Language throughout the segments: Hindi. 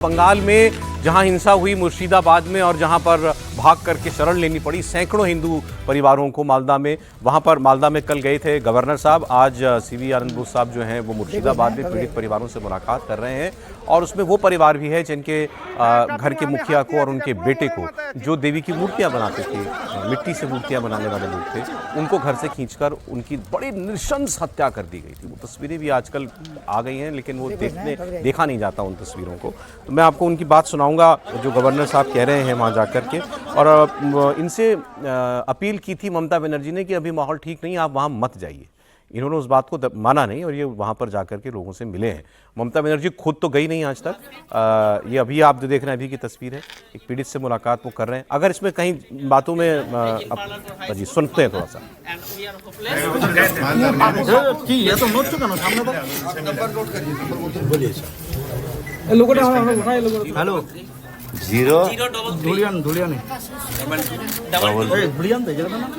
बंगाल में जहां हिंसा हुई मुर्शिदाबाद में और जहां पर भाग करके शरण लेनी पड़ी सैकड़ों हिंदू परिवारों को मालदा में, वहां पर मालदा में कल गए थे गवर्नर साहब। आज सीवी आनंद बोस साहब जो हैं वो मुर्शिदाबाद में पीड़ित परिवारों से मुलाकात कर रहे हैं और उसमें वो परिवार भी है जिनके घर के मुखिया को और उनके बेटे को, जो देवी की मूर्तियां बनाते थे, मिट्टी से मूर्तियां बनाने वाले लोग थे, उनको घर से खींचकर उनकी बड़ी नृशंस हत्या कर दी गई थी। वो तस्वीरें भी आजकल आ गई हैं, लेकिन वो देखा नहीं जाता उन तस्वीरों को। तो मैं आपको उनकी बात सुनाऊंगा जो गवर्नर साहब कह रहे हैं वहाँ जाकर के। और इनसे अपील की थी ममता बनर्जी ने कि अभी माहौल ठीक नहीं है, आप वहाँ मत जाइए। इन्होंने उस बात को माना नहीं और ये वहाँ पर जाकर के लोगों से मिले हैं। ममता बनर्जी खुद तो गई नहीं आज तक। ये अभी आप जो देख रहे हैं अभी की तस्वीर है, एक पीड़ित से मुलाकात वो कर रहे हैं। अगर इसमें कहीं बातों में जी सुनते हैं थोड़ा सा। हेलो जीरो धुलियन धुलियन धुलियन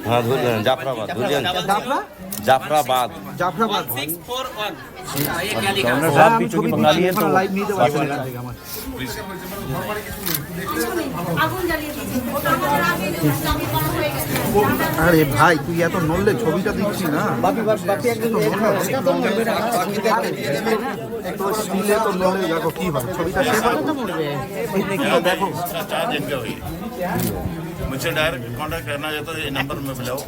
हाँ धुलियन जाफराबाद धुलियन जाफराबाद जाफराबाद गवर्नर साहब भी चूंकि बंगाली है तो अरे भाई तू या तो नल्ले ছবিটা দিচ্ছি না বাকি বাকি একদম একটু স্টিলে তো নলে দেখো কি ভাই ছবিটা শেষ করে তো মরবে দেখো मुझसे डायरेक्ट कांटेक्ट करना है तो ये नंबर में बुलाओ।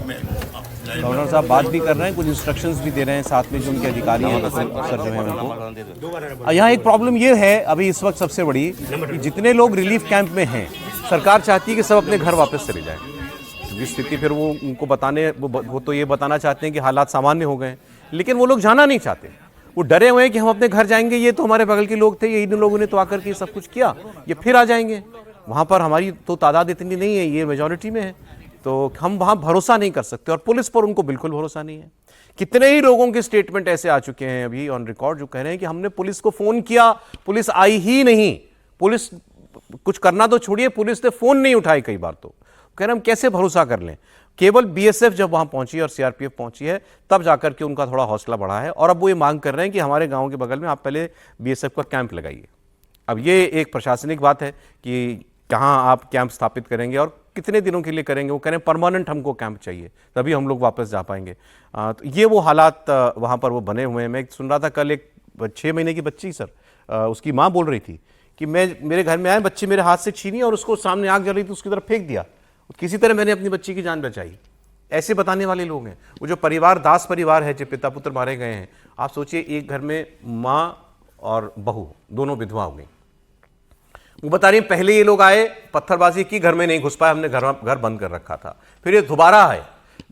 गवर्नर साहब बात भी कर रहे हैं, कुछ इंस्ट्रक्शंस भी दे रहे हैं, साथ में जो उनके अधिकारी हैं अफसर जो हैं उनको। यहाँ एक प्रॉब्लम ये है अभी इस वक्त सबसे बड़ी कि जितने लोग रिलीफ कैंप में हैं, सरकार चाहती है कि सब अपने घर वापस चले जाएं। क्योंकि स्थिति फिर वो उनको बताने वो तो ये बताना चाहते हैं कि हालात सामान्य हो गए हैं, लेकिन वो लोग जाना नहीं चाहते। वो डरे हुए हैं कि हम अपने घर जाएंगे, ये तो हमारे बगल के लोग थे, ये इन लोगों ने तो आकर के सब कुछ किया, ये फिर आ जाएंगे। वहाँ पर हमारी तो तादाद इतनी नहीं है, ये मेजॉरिटी में है, तो हम वहाँ भरोसा नहीं कर सकते और पुलिस पर उनको बिल्कुल भरोसा नहीं है। कितने ही लोगों के स्टेटमेंट ऐसे आ चुके हैं अभी ऑन रिकॉर्ड जो कह रहे हैं कि हमने पुलिस को फ़ोन किया, पुलिस आई ही नहीं। पुलिस कुछ करना तो छोड़िए, पुलिस ने फ़ोन नहीं उठाई कई बार। तो कह रहे हम कैसे भरोसा कर लें। केवल बीएसएफ जब वहाँ पहुँची और सीआरपीएफ पहुँची है तब जाकर के उनका थोड़ा हौसला बढ़ा है और अब वो ये मांग कर रहे हैं कि हमारे गाँव के बगल में आप पहले बीएसएफ का कैंप लगाइए। अब ये एक प्रशासनिक बात है कि कहाँ आप कैंप स्थापित करेंगे और कितने दिनों के लिए करेंगे। वो कह रहे हैं परमानेंट हमको कैंप चाहिए, तभी हम लोग वापस जा पाएंगे। तो ये वो हालात वहाँ पर वो बने हुए हैं। मैं सुन रहा था कल एक 6 महीने की बच्ची उसकी माँ बोल रही थी कि मेरे घर में आए, बच्चे मेरे हाथ से छीनी और उसको सामने आग जल रही थी उसकी तरफ फेंक दिया, किसी तरह मैंने अपनी बच्ची की जान बचाई। ऐसे बताने वाले लोग हैं। वो जो परिवार दास परिवार है, जो पिता पुत्र मारे गए हैं, आप सोचिए एक घर में माँ और बहू दोनों विधवा हो गई। वो बता रही पहले ये लोग आए, पत्थरबाजी की, घर में नहीं घुस पाए, हमने घर बंद कर रखा था। फिर ये दोबारा आए,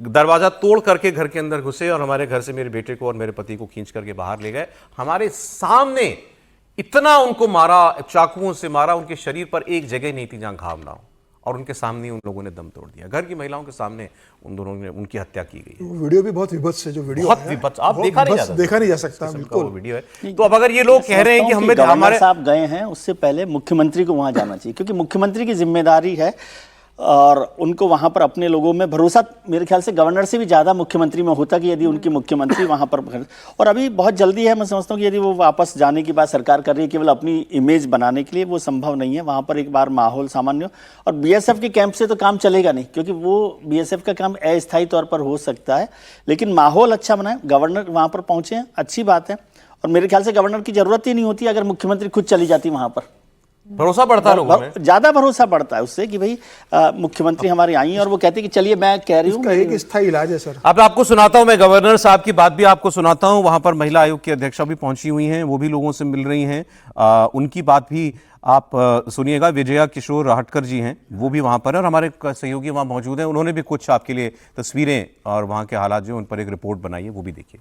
दरवाजा तोड़ करके घर के अंदर घुसे और हमारे घर से मेरे बेटे को और मेरे पति को खींच करके बाहर ले गए। हमारे सामने इतना उनको मारा, चाकुओं से मारा, उनके शरीर पर एक जगह नहीं थी जहां घाव ना हो, और उनके सामने उन लोगों ने दम तोड़ दिया। घर की महिलाओं के सामने उन दोनों ने उनकी हत्या की गई। वीडियो भी बहुत विभत्स है, जो वीडियो बहुत विभत्स, आप देखा नहीं जा सकता बिल्कुल वीडियो है। तो अब अगर ये लोग कह रहे हैं कि हमें हमारे साहब गए हैं, उससे पहले मुख्यमंत्री को वहां जाना चाहिए, क्योंकि मुख्यमंत्री की जिम्मेदारी है और उनको वहां पर अपने लोगों में भरोसा मेरे ख्याल से गवर्नर से भी ज़्यादा मुख्यमंत्री में होता कि यदि उनकी मुख्यमंत्री वहां पर। और अभी बहुत जल्दी है, मैं समझता हूँ कि यदि वो वापस जाने की बात सरकार कर रही है केवल अपनी इमेज बनाने के लिए, वो संभव नहीं है। वहां पर एक बार माहौल सामान्य हो, और बीएसएफ के कैंप से तो काम चलेगा नहीं, क्योंकि वो बीएसएफ का काम अस्थायी तौर पर हो सकता है, लेकिन माहौल अच्छा बनाए। गवर्नर वहाँ पर पहुँचे हैं, अच्छी बात है, और मेरे ख्याल से गवर्नर की जरूरत ही नहीं होती अगर मुख्यमंत्री खुद चली जाती वहाँ पर। भरोसा बढ़ता है लोगों में, ज्यादा भरोसा बढ़ता है उससे कि भाई मुख्यमंत्री हमारी आई हैं और वो कहते हैं कि चलिए, मैं कह रही हूँ एक स्थायी इलाज है सर। अब आपको सुनाता हूं, मैं गवर्नर साहब की बात भी आपको सुनाता हूं। वहां पर महिला आयोग की अध्यक्षा भी पहुंची हुई हैं, वो भी लोगों से मिल रही हैं। उनकी बात भी आप सुनिएगा। विजया किशोर राहटकर जी हैं, वो भी वहां पर है और हमारे सहयोगी वहां मौजूद हैं। उन्होंने भी कुछ आपके लिए तस्वीरें और वहां के हालात जो उन पर एक रिपोर्ट बनाई है, वो भी देखिए।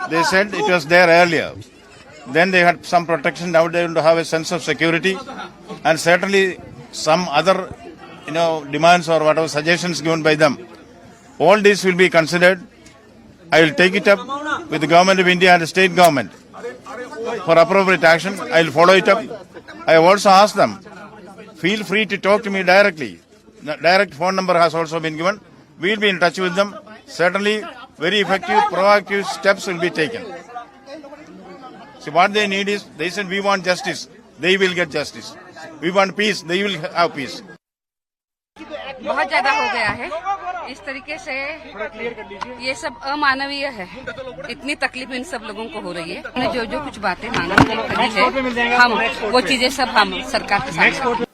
They said it was there earlier. Then they had some protection. Now they want to have a sense of security, and certainly some other, demands or whatever suggestions given by them. All this will be considered. I will take it up with the government of India and the state government for appropriate action. I will follow it up. I have also asked them, feel free to talk to me directly. The direct phone number has also been given. We will be in touch with them. Certainly, very effective, proactive steps will be taken. See, what they need is, they said we want justice, they will get justice. We want peace, they will have peace. बहुत ज्यादा हो गया है। इस तरीके से ये सब अमानवीय है। इतनी तकलीफ इन सब लोगों को हो रही है। उन्हें जो जो कुछ बातें मांगी है, हम वो चीजें सब हम सरकार के सामने।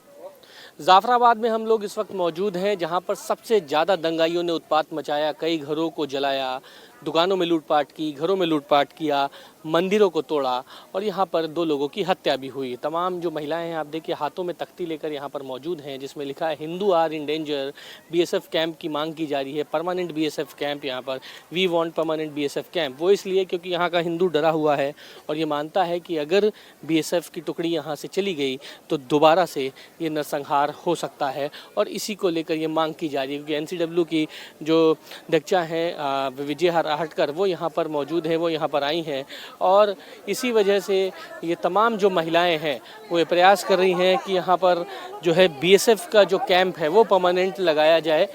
जाफराबाद में हम लोग इस वक्त मौजूद हैं, जहां पर सबसे ज़्यादा दंगाइयों ने उत्पात मचाया, कई घरों को जलाया, दुकानों में लूटपाट की, घरों में लूटपाट किया, मंदिरों को तोड़ा और यहाँ पर 2 लोगों की हत्या भी हुई। तमाम जो महिलाएं हैं, आप देखिए हाथों में तख्ती लेकर यहाँ पर मौजूद हैं, जिसमें लिखा है Hindu are in danger. BSF camp की मांग की जा रही है, परमानेंट बीएसएफ कैंप। यहाँ पर we want permanent BSF camp. वो इसलिए क्योंकि यहाँ का हिंदू डरा हुआ है और ये मानता है कि अगर बीएसएफ की टुकड़ी यहाँ से चली गई तो दोबारा से ये नरसंहार हो सकता है और इसी को लेकर ये मांग की जा रही है। क्योंकि एनसीडब्ल्यू की जो अध्यक्षा हैं विजय हटकर वो यहाँ पर मौजूद हैं, वो यहाँ पर आई हैं और इसी वजह से ये तमाम जो महिलाएं हैं वो ये प्रयास कर रही हैं कि यहाँ पर जो है बीएसएफ का जो कैंप है वो परमानेंट लगाया जाए।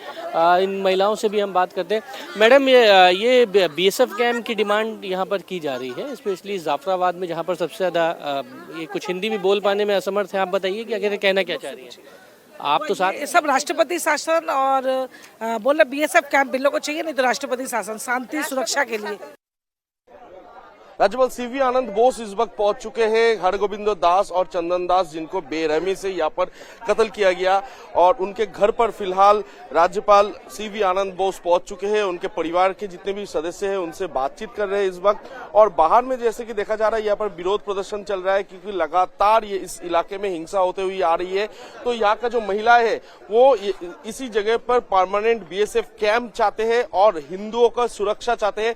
इन महिलाओं से भी हम बात करते हैं। मैडम, ये बीएसएफ कैंप की डिमांड यहाँ पर की जा रही है, स्पेशली जाफराबाद में, जहाँ पर सबसे ज़्यादा ये कुछ हिंदी भी बोल पाने में असमर्थ है। आप बताइए कि आखिर कहना क्या चाह रही हैं आप? तो साथ सब राष्ट्रपति शासन और बोल रहे बीएसएफ कैंप बिल्लों को चाहिए, नहीं तो राष्ट्रपति शासन शांति सुरक्षा के लिए। राज्यपाल सीवी आनंद बोस इस वक्त पहुंच चुके हैं। हरगोविंद दास और चंदन दास, जिनको बेरहमी से यहाँ पर कत्ल किया गया, और उनके घर पर फिलहाल राज्यपाल सीवी आनंद बोस पहुंच चुके हैं। उनके परिवार के जितने भी सदस्य हैं उनसे बातचीत कर रहे हैं इस वक्त। और बाहर में जैसे कि देखा जा रहा है, यहाँ पर विरोध प्रदर्शन चल रहा है क्योंकि लगातार ये इस इलाके में हिंसा होते हुए आ रही है। तो यहाँ का जो महिला है वो इसी जगह पर परमानेंट बीएसएफ कैंप चाहते हैं और हिंदुओं का सुरक्षा चाहते हैं।